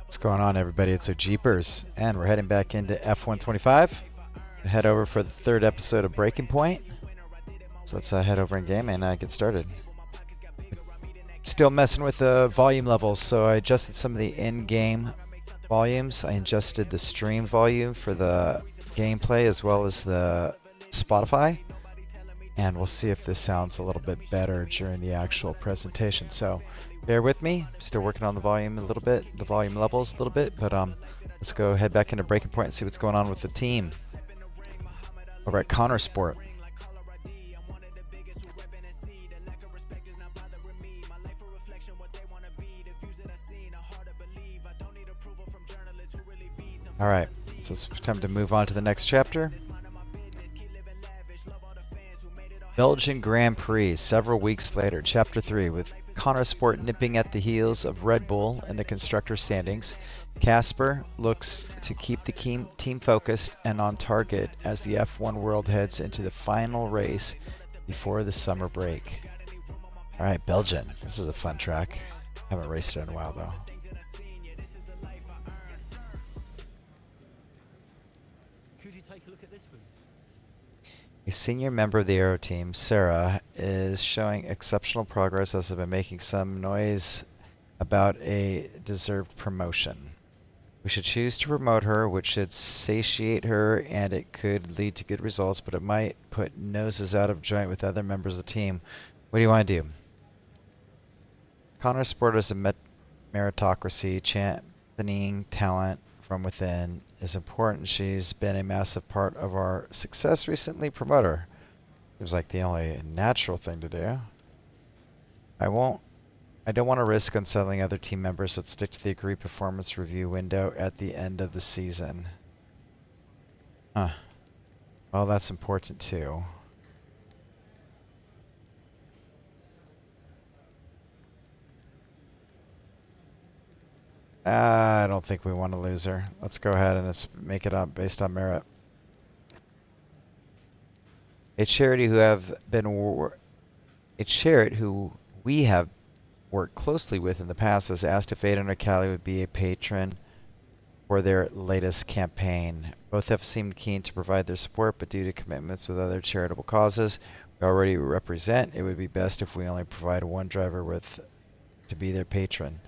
What's going on, everybody? It's Jeepers, and we're heading back into F125. Head over for the third episode of Breaking Point. So let's head over in game and get started. Still messing with the volume levels, so I adjusted some of the in-game volumes. I adjusted the stream volume for the gameplay as well as the Spotify. And we'll see if this sounds a little bit better during the actual presentation. So bear with me. Still working on the volume a little bit, the volume levels a little bit, but let's go head back into Breaking Point and see what's going on with the team over at Connor Sport. All right, so it's time to move on to the next chapter. Belgian Grand Prix, several weeks later, Chapter 3, with Connor Sport nipping at the heels of Red Bull in the constructor standings. Casper looks to keep the team focused and on target as the F1 world heads into the final race before the summer break. All right, Belgian. This is a fun track. Haven't raced it in a while, though. Could you take a look at this one? A senior member of the Aero team, Sarah, is showing exceptional progress as has been making some noise about a deserved promotion. We should choose to promote her, which should satiate her, and it could lead to good results, but it might put noses out of joint with other members of the team. What do you want to do? Connor Sport is a meritocracy. Championing talent from within is important. She's been a massive part of our success recently. Promote her. Seems like the only natural thing to do. I don't want to risk unsettling other team members. Let's stick to the agreed performance review window at the end of the season. Huh. Well, that's important too. I don't think we want to lose her. Let's go ahead and let's make it up based on merit. A charity who we have worked closely with in the past has asked if Aiden or Callie would be a patron for their latest campaign. Both have seemed keen to provide their support, but due to commitments with other charitable causes we already represent, it would be best if we only provide one driver to be their patron.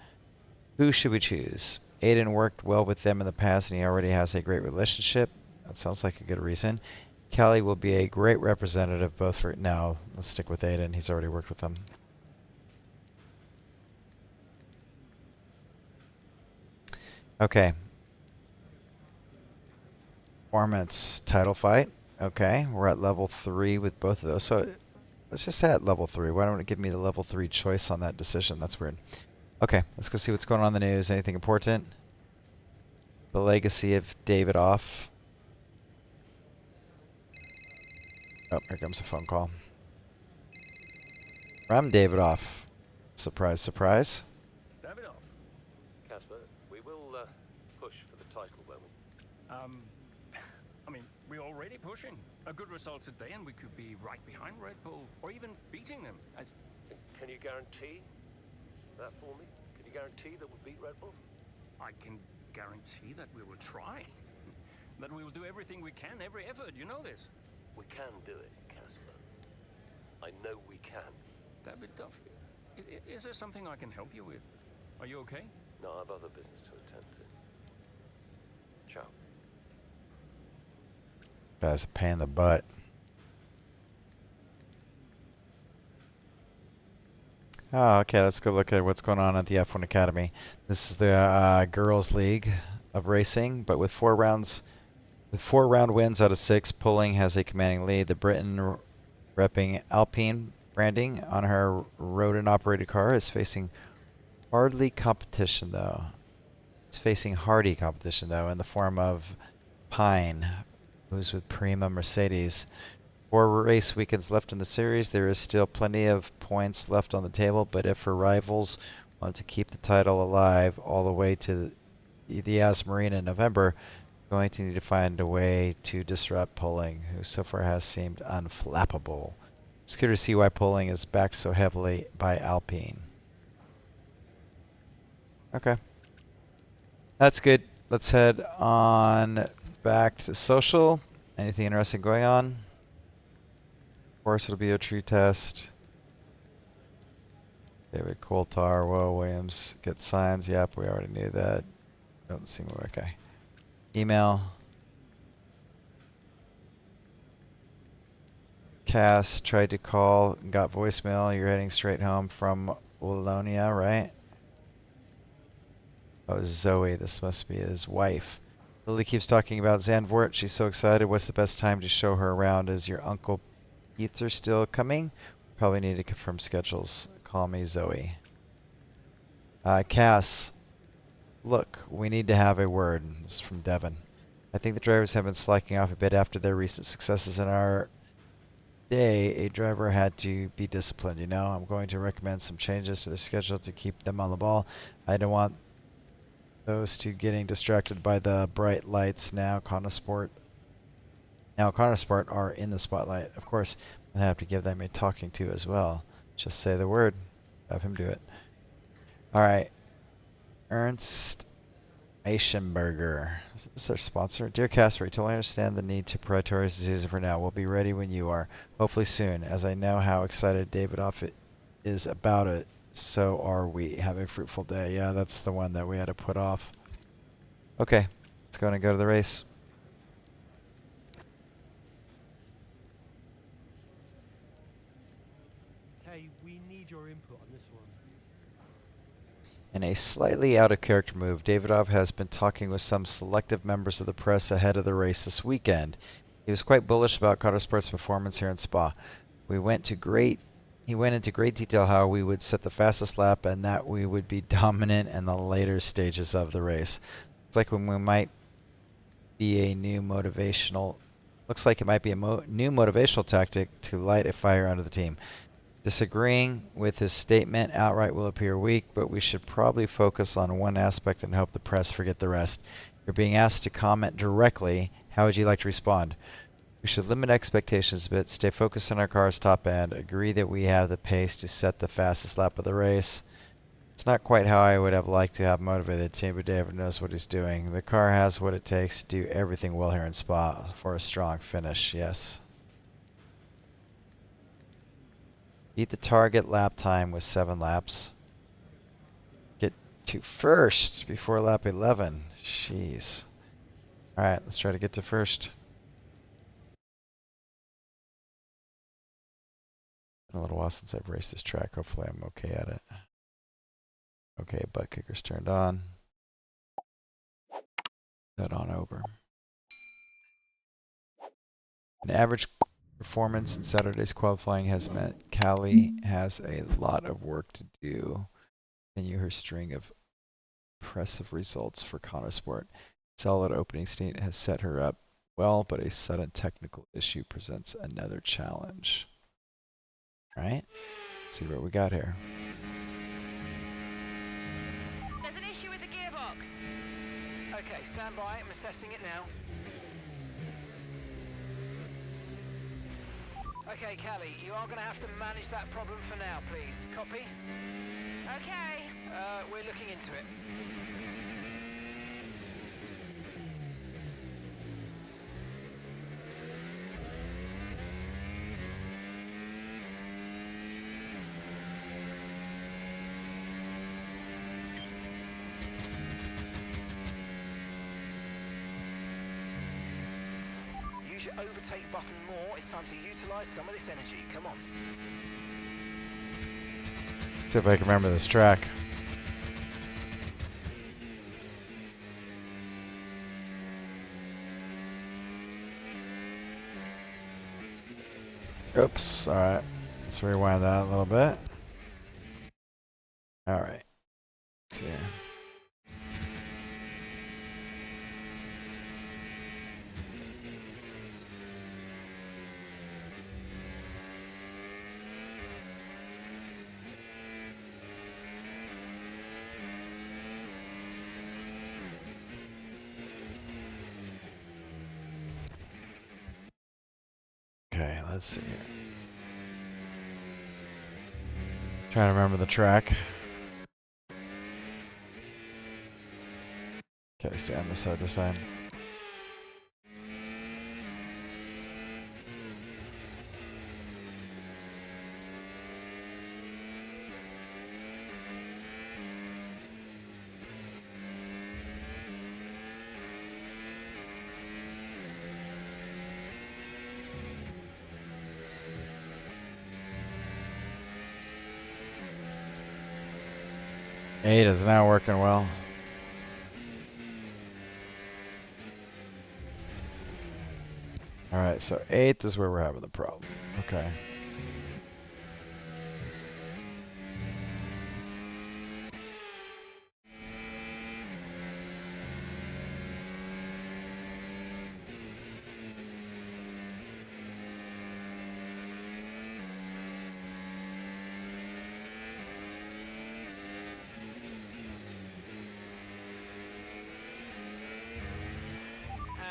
Who should we choose? Aiden worked well with them in the past and he already has a great relationship. That sounds like a good reason. Callie will be a great representative both for... No, let's stick with Aiden. He's already worked with them. Okay. Performance title fight. Okay, we're at level 3 with both of those. So let's just say at level 3. Why don't it give me the level 3 choice on that decision? That's weird. Okay, let's go see what's going on in the news. Anything important? The legacy of David Off. Oh, here comes a phone call. From David Off. Surprise, surprise. David Off. Casper, we will push for the title, won't we? I mean, we're already pushing. A good result today and we could be right behind Red Bull, or even beating them. Can you guarantee that for me? Can you guarantee that we'll beat Red Bull? I can guarantee that we will try. That we will do everything we can, every effort, you know this. We can do it, Casper. I know we can. David Duff, is there something I can help you with? Are you okay? No, I have other business to attend to. Ciao. Guy's a pain in the butt. Oh, okay, let's go look at what's going on at the F1 Academy. This is the girls' league of racing, but with 4 round wins out of 6, Pulling has a commanding lead. The Britain repping Alpine branding on her Rodin operated car is facing hardy competition though in the form of Pine, who's with Prima Mercedes. 4 race weekends left in the series. There is still plenty of points left on the table, but if her rivals want to keep the title alive all the way to the Yas Marina in November, Going to need to find a way to disrupt Poling, who so far has seemed unflappable. It's clear to see why Poling is backed so heavily by Alpine. Okay. That's good. Let's head on back to social. Anything interesting going on? Of course, it'll be a tree test. David Coulthard, Will Williams, get signs. Yep, we already knew that. Don't seem okay. Email. Cass tried to call, got voicemail. You're heading straight home from Wallonia, right? Oh, Zoe. This must be his wife. Lily keeps talking about Zandvoort. She's so excited. What's the best time to show her around? Is your uncle Peter still coming? Probably need to confirm schedules. Call me Zoe. Cass, look, we need to have a word. This is from Devon. I think the drivers have been slacking off a bit after their recent successes in our day. A driver had to be disciplined, you know. I'm going to recommend some changes to their schedule to keep them on the ball. I don't want those two getting distracted by the bright lights. Now Connosport are in the spotlight. Of course, I have to give them a talking to as well. Just say the word. Have him do it. Alright. Ernst Eichenberger. Is this our sponsor? Dear Casper, you totally understand the need to prioritize the season for now. We'll be ready when you are. Hopefully soon. As I know how excited Davidoff is about it, so are we. Have a fruitful day. Yeah, that's the one that we had to put off. Okay. Let's go and go to the race. We need your input on this one. In a slightly out-of-character move, Davidoff has been talking with some selective members of the press ahead of the race this weekend. He was quite bullish about Motorsport's performance here in Spa. He went into great detail how we would set the fastest lap and that we would be dominant in the later stages of the race. It's like when we might be a new motivational. Looks like it might be a new motivational tactic to light a fire under the team. Disagreeing with his statement outright will appear weak, but we should probably focus on one aspect and hope the press forget the rest. You're being asked to comment directly. How would you like to respond? We should limit expectations a bit, stay focused on our car's top end, agree that we have the pace to set the fastest lap of the race. It's not quite how I would have liked to have motivated the team, but David knows what he's doing. The car has what it takes to do everything well here in Spa for a strong finish, yes. Beat the target lap time with 7 laps. Get to first before lap 11. Jeez. Alright, let's try to get to first. Been a little while since I've raced this track. Hopefully I'm okay at it. Okay, butt kicker's turned on. Head on over. An average performance in Saturday's qualifying has meant Callie has a lot of work to do. Continue her string of impressive results for Connosport. Solid opening state has set her up well, but a sudden technical issue presents another challenge. Alright, let's see what we got here. There's an issue with the gearbox. Okay, stand by. I'm assessing it now. Okay, Callie, you are going to have to manage that problem for now, please. Copy? Okay. We're looking into it. Use your overtake button more. It's time to utilize some of this energy. Come on. See if I can remember this track. Oops, alright. Let's rewind that a little bit. Alright. Let's see here. let's see here. Trying to remember the track. Okay, stay on this side this time. Eight is now working well. Alright, so 8th is where we're having the problem. Okay.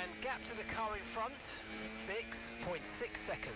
And gap to the car in front, 6.6 seconds.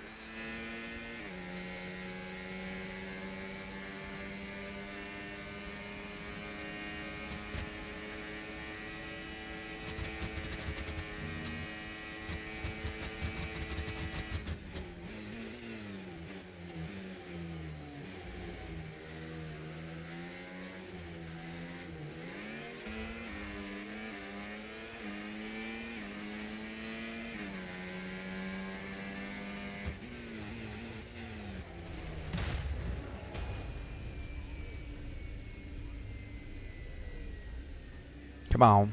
Come on.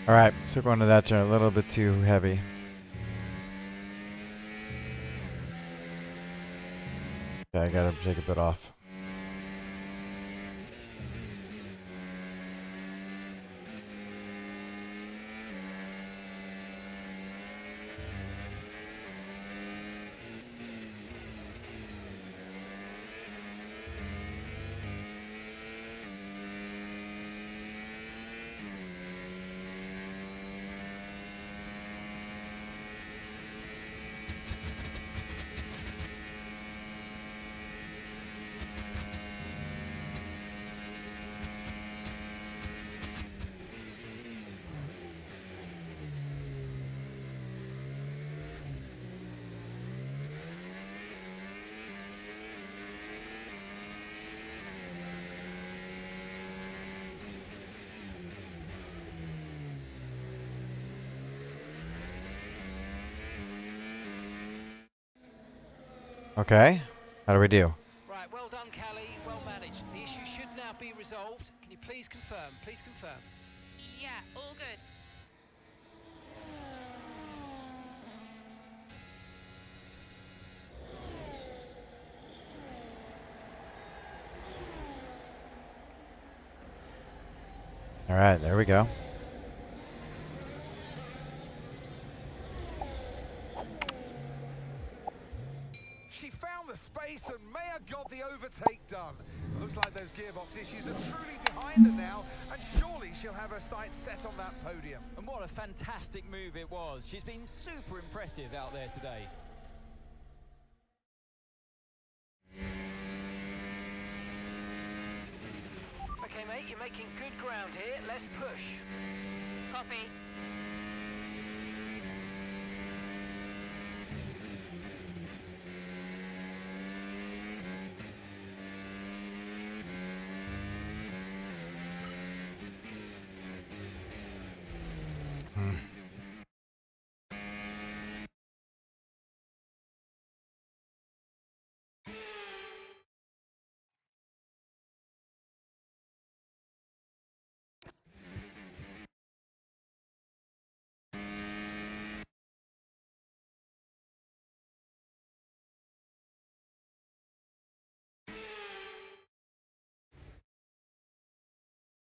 Alright, so going to that turn a little bit too heavy. Okay, I gotta take a bit off. Okay, how do we do? Right, well done, Callie. Well managed. The issue should now be resolved. Can you please confirm? Please confirm. Yeah, all good. Alright, there we go. She found found the space and may have got the overtake done. Looks like those gearbox issues are truly behind her now, and surely she'll have her sights set on that podium. And what a fantastic move it was. She's been super impressive out there today. Okay, mate, you're making good ground here. Let's push. Copy.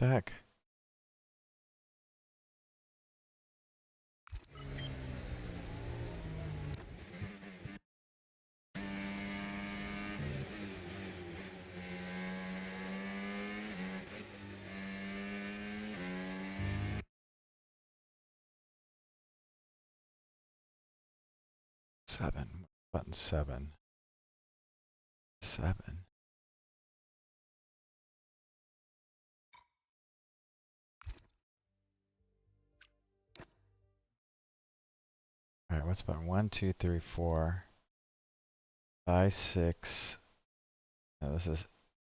The heck? Seven. Button 7. 7. All right, what's button 1, 2, 3, 4, 5, 6. No, this is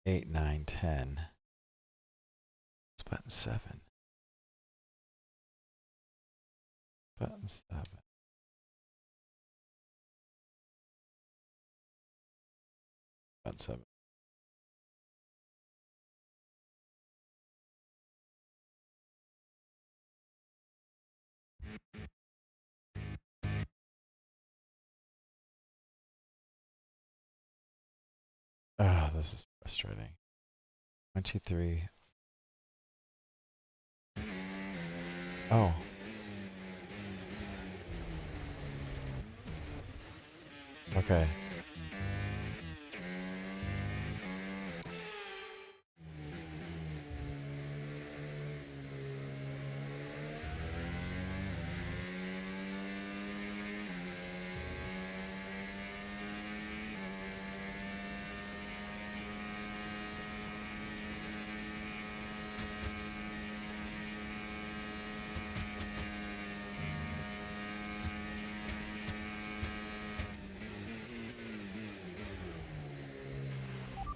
8, 9, 10. It's button 7. Button 7. Button 7. Ah, this is frustrating. 1, 2, 3. Oh. Okay.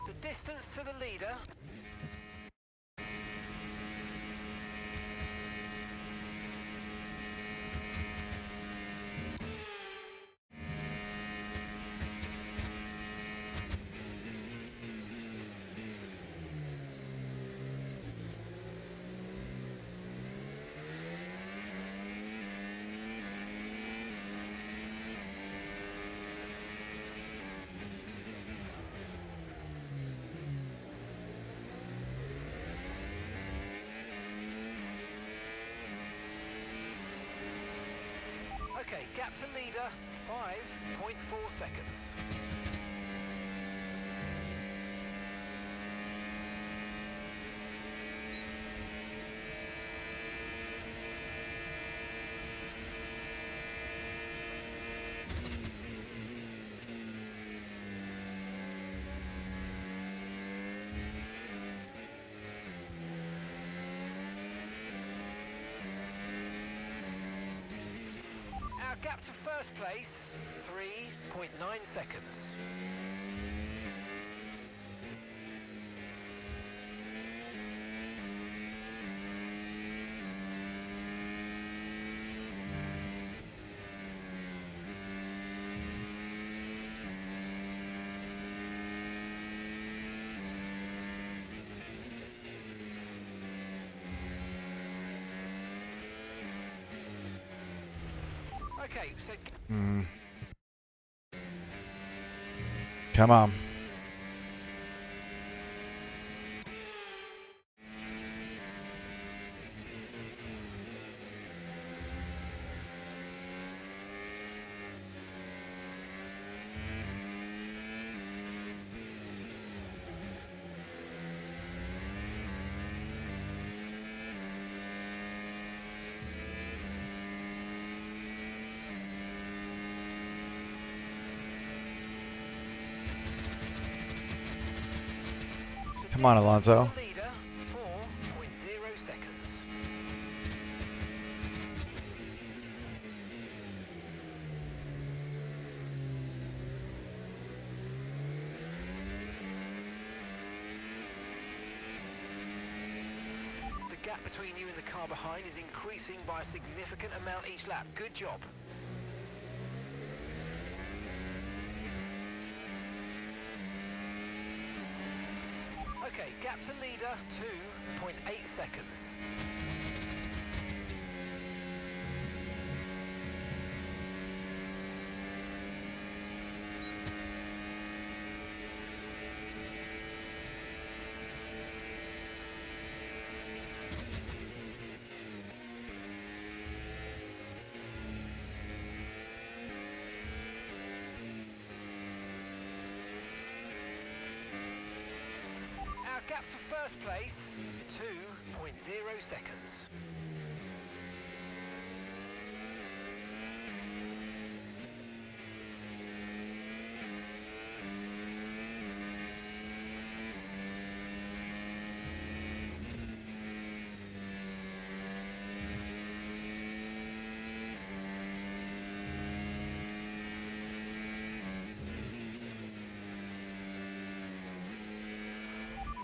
The distance to the leader. Okay, gap to leader, 5.4 seconds. Our gap to first place, 3.9 seconds. Okay, so... Come on. Come on, Alonso. Leader, 4.0 seconds. The gap between you and the car behind is increasing by a significant amount each lap. Good job. Okay, gap to leader, 2.8 seconds. Gap to first place, 2.0 seconds.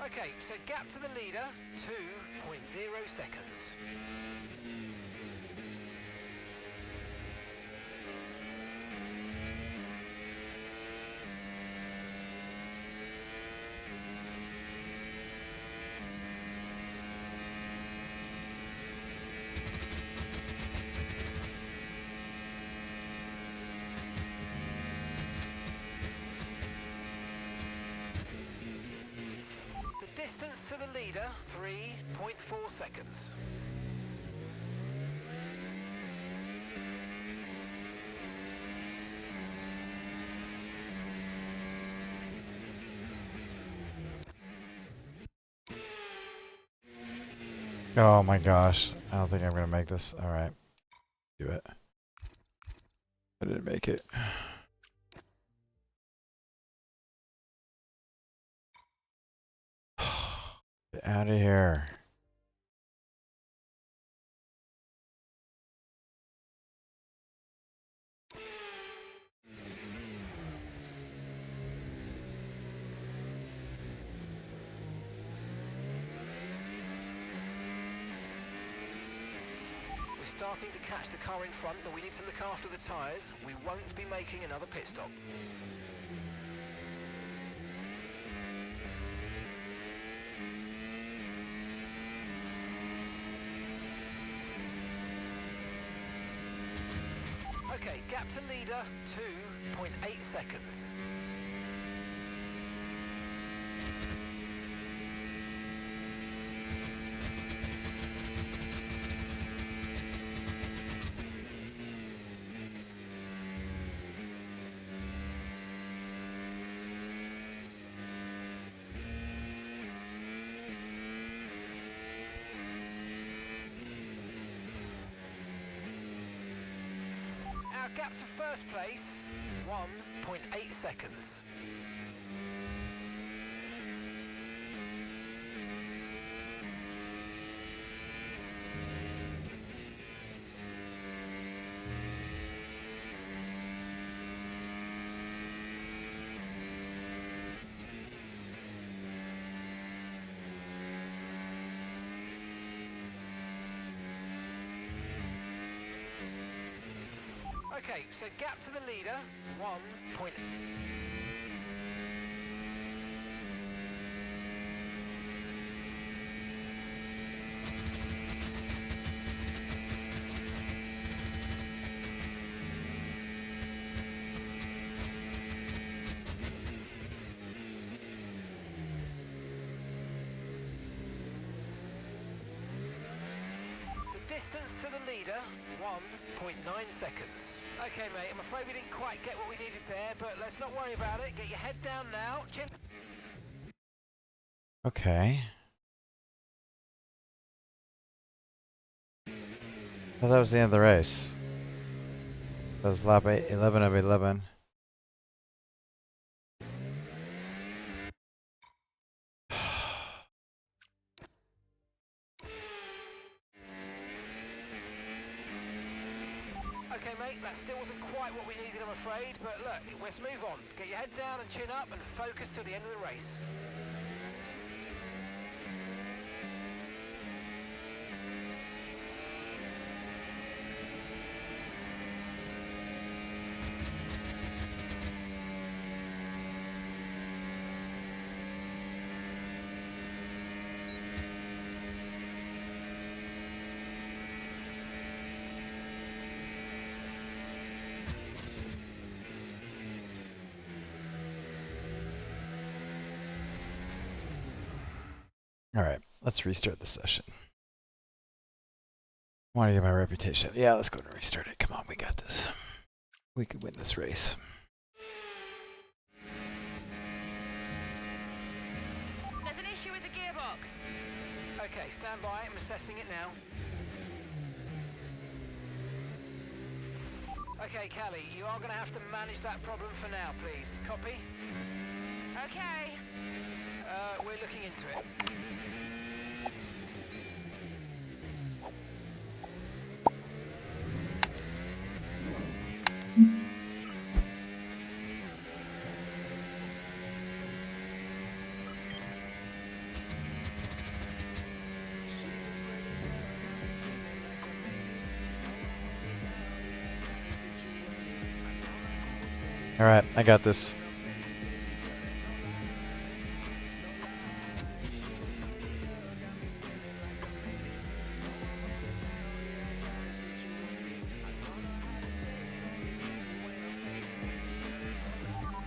Okay, so gap to the leader, 2.0 seconds. Distance to the leader, 3.4 seconds. Oh my gosh. I don't think I'm gonna make this. Alright. Do it. I didn't make it. Get out of here. We're starting to catch the car in front, but we need to look after the tyres. We won't be making another pit stop. Okay, gap to leader, 2.8 seconds. Our gap to first place, 1.8 seconds. Okay, so gap to the leader, 1. The distance to the leader, 1.9 seconds. Okay, mate, I'm afraid we didn't quite get what we needed there, but let's not worry about it. Get your head down now. Chin. Okay. I thought that was the end of the race. That was lap 11 of 11. Okay, mate, that still wasn't quite what we needed, I'm afraid, but look, let's move on. Get your head down and chin up and focus till the end of the race. All right, let's restart the session. I want to get my reputation. Yeah, let's go and restart it. Come on, we got this. We could win this race. There's an issue with the gearbox. Okay, stand by, I'm assessing it now. Okay, Callie, you are going to have to manage that problem for now, please. Copy? Okay. We're looking into it. All right, I got this.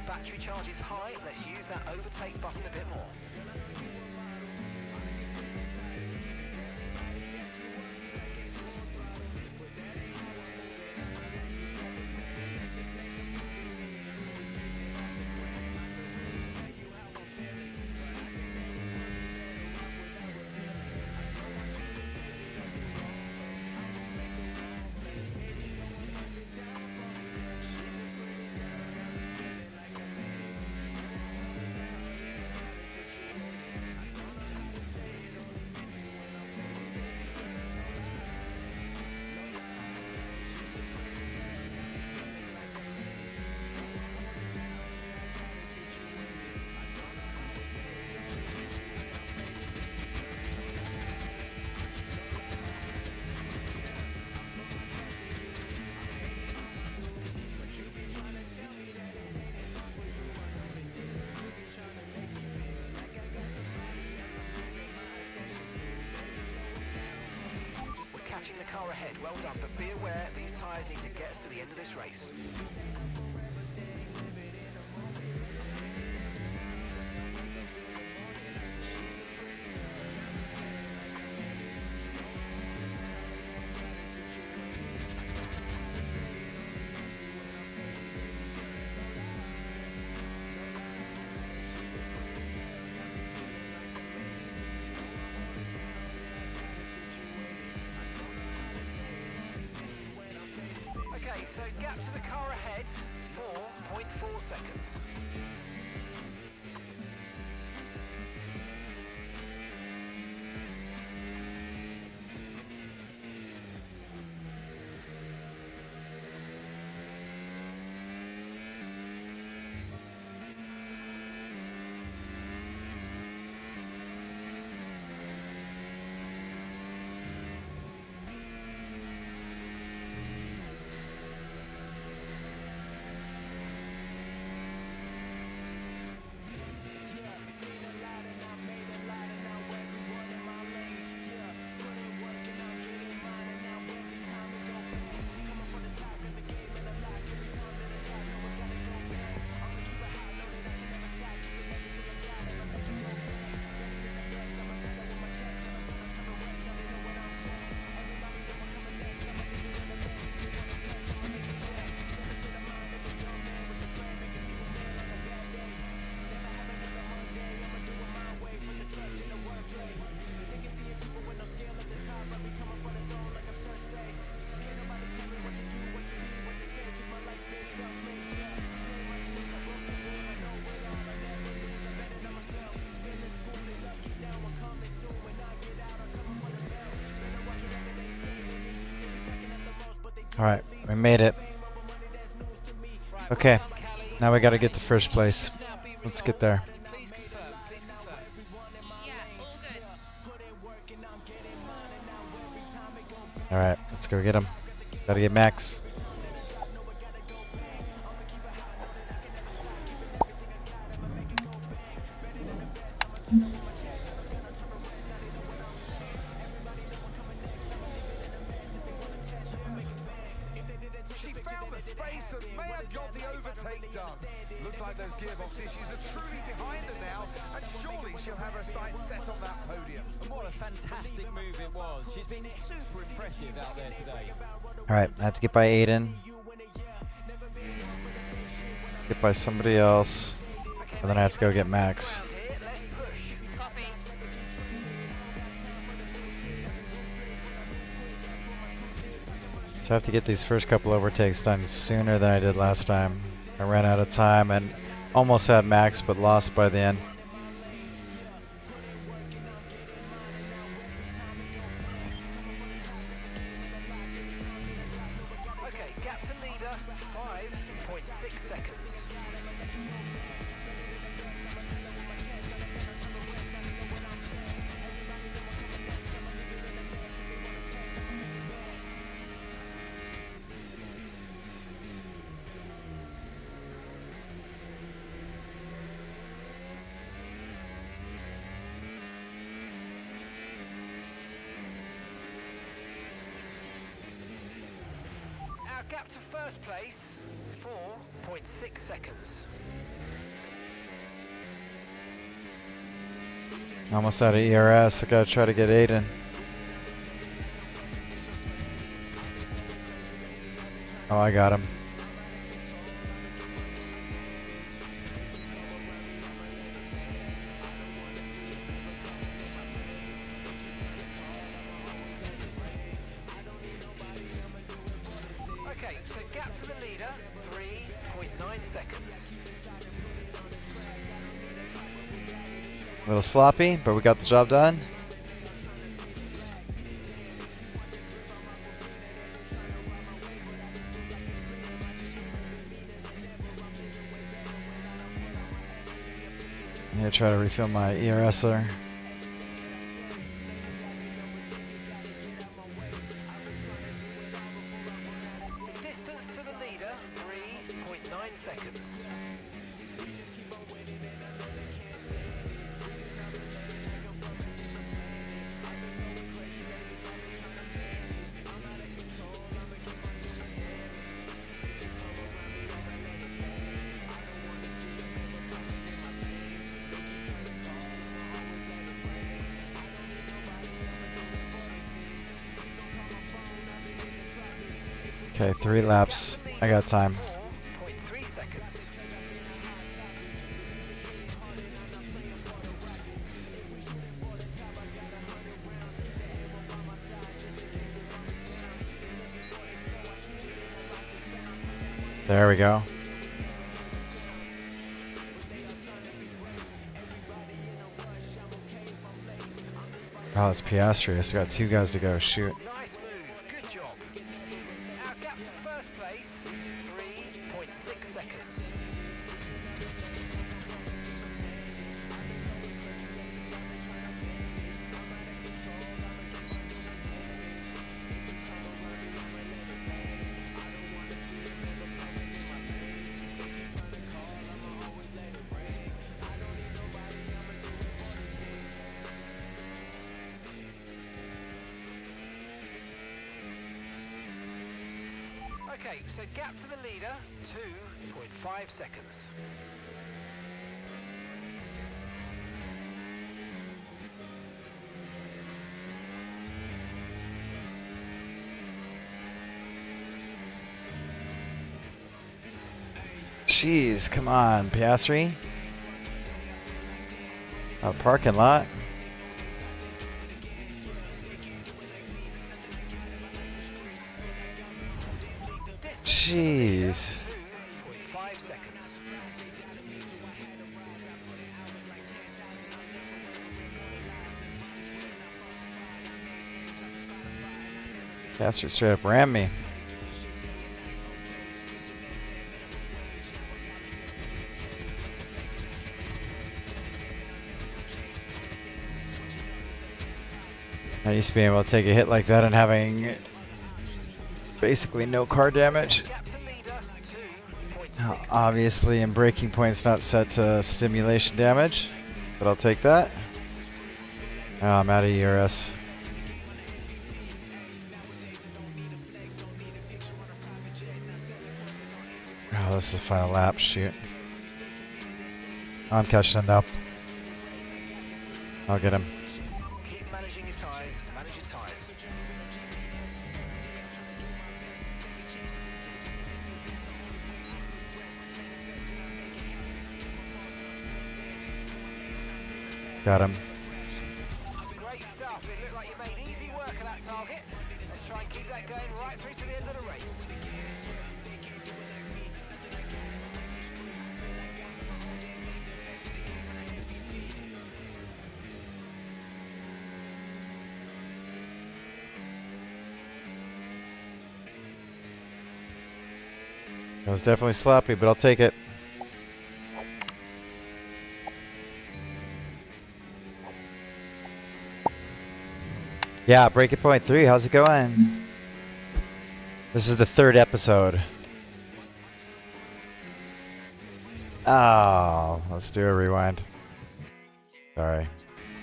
Battery charge is high, let's use that overtake button a bit more. Catching the car ahead, well done, but be aware these tyres need to get us to the end of this race. Okay, so gap to the car ahead, 4.4 seconds. All right. We made it. Okay, now we gotta get to first place. Let's get there. Please confirm. Please confirm. Yeah, all good. Alright, let's go get him. Gotta get Max. She found the space and may have got the overtake done. Looks like those gearbox issues are truly behind her now, and surely she'll have her sights set on that podium. And what a fantastic move it was. She's been super impressive out there today. Alright, I have to get by Aiden. Get by somebody else. And then I have to go get Max. Around here, let's push. Copy. So I have to get these first couple overtakes done sooner than I did last time. I ran out of time and almost had Max, but lost by the end. Okay, gap to leader, 5.6 seconds. Our gap to first place, 4.6 seconds. Almost out of ERS. I gotta try to get Aiden. Oh, I got him. Okay, so gap to the leader, 3.9 seconds. A little sloppy, but we got the job done. I'm gonna try to refill my ERS there. The distance to the leader, 3.9 seconds. Okay, 3 laps. I got time. 4.3 seconds. There we go. Oh, it's Piastri. I still got 2 guys to go. Shoot. Nice move. Good job. Our gap to first place, 3.6 seconds. Okay, so gap to the leader, 2.5 seconds. Jeez, come on, Piastri. A parking lot. Jeez. 2.5 seconds. Piastri straight up rammed me. Not used to being able to take a hit like that and having basically no car damage. Obviously, in Breaking Point's not set to stimulation damage, but I'll take that. Oh, I'm out of ERS. Oh, this is the final lap. Shoot. I'm catching him now. I'll get him. Keep managing your tyres. Manage your tyres. Got him. Great stuff. It looked like you made easy work of that target. Let's try and keep that going right through to the end of the race. It was definitely sloppy, but I'll take it. Yeah, Breaking Point 3, how's it going? This is the 3rd episode. Oh, let's do a rewind. Sorry.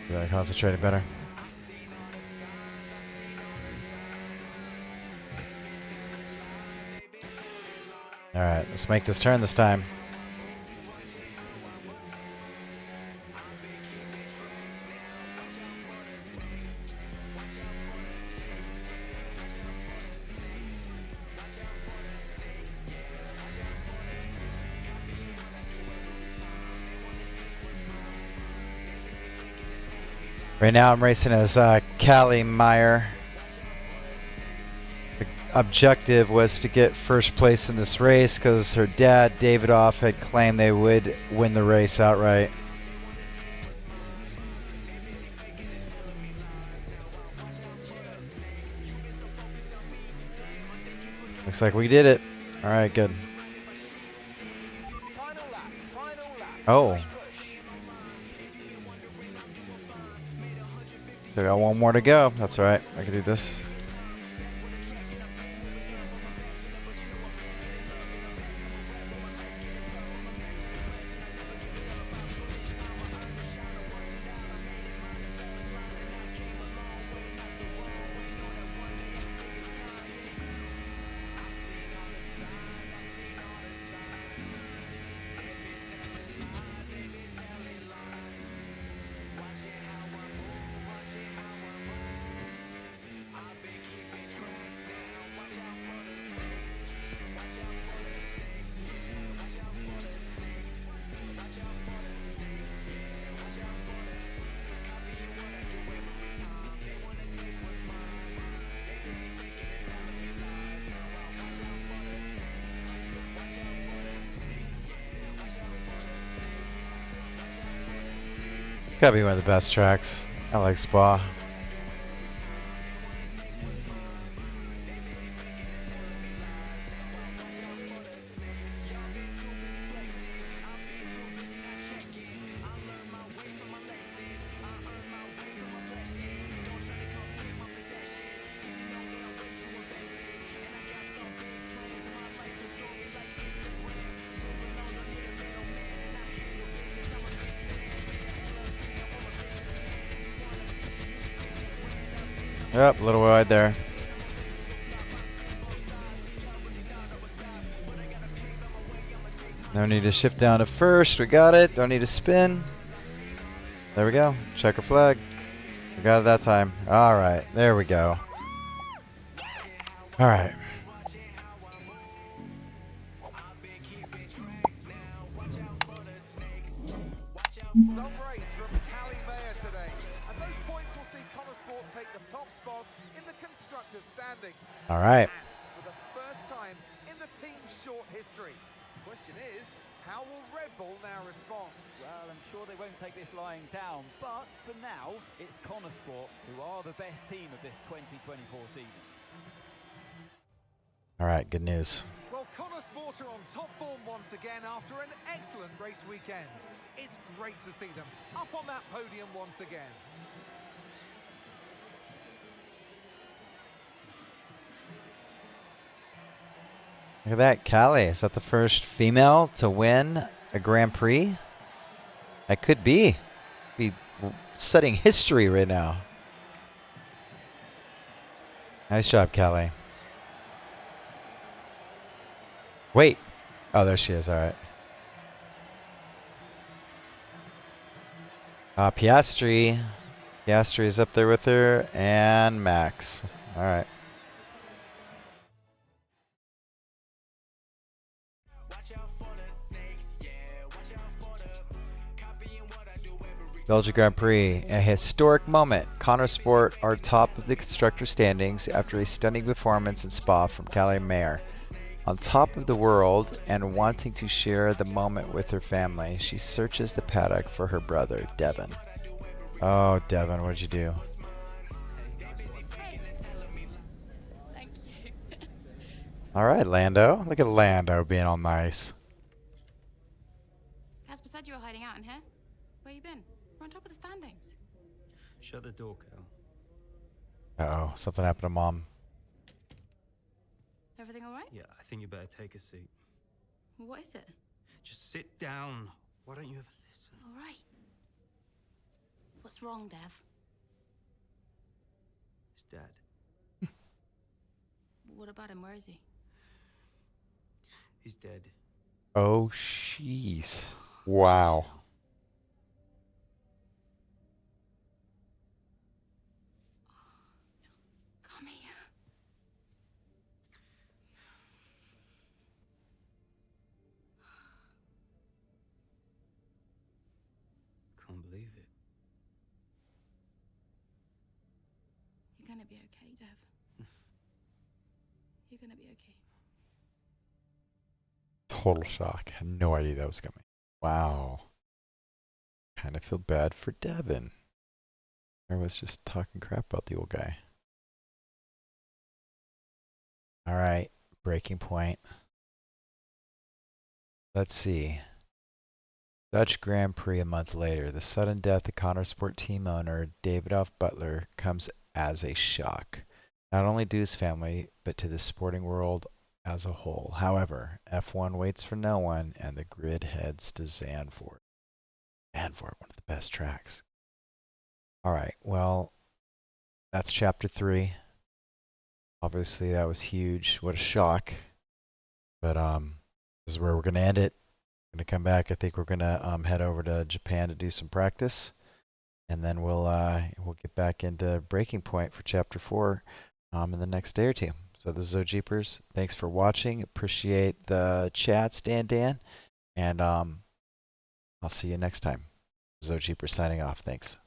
Gotta concentrate better. Alright, let's make this turn this time. Right now I'm racing as Callie Meyer. The objective was to get first place in this race because her dad, David Off, had claimed they would win the race outright. Looks like we did it. Alright, good. Oh. I got one more to go. That's alright. I can do this. Gotta be one of the best tracks. I like Spa. Yep, a little wide there. No need to shift down to first. We got it. Don't need to spin. There we go. Checker flag. We got it that time. All right. There we go. All right. Some race from Callie Meyer today. And those points will see Connor Sport take the top spot in the constructors' standings. All right. For the first time in the team's short history. Question is, how will Red Bull now respond? Well, I'm sure they won't take this lying down, but for now, it's Connor Sport who are the best team of this 2024 season. All right. Good news. Well, Connor Sport are on top form once again after an excellent race weekend. It's great to see them up on that podium once again. Look at that, Callie. Is that the first female to win a Grand Prix? That could be. Be setting history right now. Nice job, Callie. Wait. Oh, there she is. All right. Piastri. Piastri is up there with her, and Max. All right. Belgian Grand Prix, a historic moment. Connor Sport are top of the constructor standings after a stunning performance in Spa from Callie Mayer. On top of the world and wanting to share the moment with her family, she searches the paddock for her brother, Devin. Oh, Devin, what'd you do? Thank you. All right, Lando. Look at Lando being all nice. Casper said you were hiding out in here. Where you been? We're on top of the standings. Shut the door, Cal. Uh-oh, something happened to Mom. Everything all right? Yeah, I think you better take a seat. What is it? Just sit down. Why don't you ever listen? All right. What's wrong, Dev? It's Dad. What about him? Where is he? He's dead. Oh, jeez. Wow. Come here. Can't believe it. You're gonna be okay, Dev. You're gonna be okay. Total shock. Had no idea that was coming. Wow. Kind of feel bad for Devin. I was just talking crap about the old guy. All right, breaking point. Let's see. Dutch Grand Prix a month later. The sudden death of Connor Sport team owner Davidoff Butler comes as a shock, not only to his family, but to the sporting world as a whole. However, F1 waits for no one, and the grid heads to Zandvoort. Zandvoort, one of the best tracks. All right, well, that's chapter 3. Obviously, that was huge. What a shock. But this is where we're going to end it. Going to come back. I think we're going to head over to Japan to do some practice, and then we'll get back into breaking point for chapter 4 in the next day or two. So this is OGeepers. Thanks for watching. Appreciate the chats, Dan, and I'll see you next time. This is OGeepers signing off. Thanks.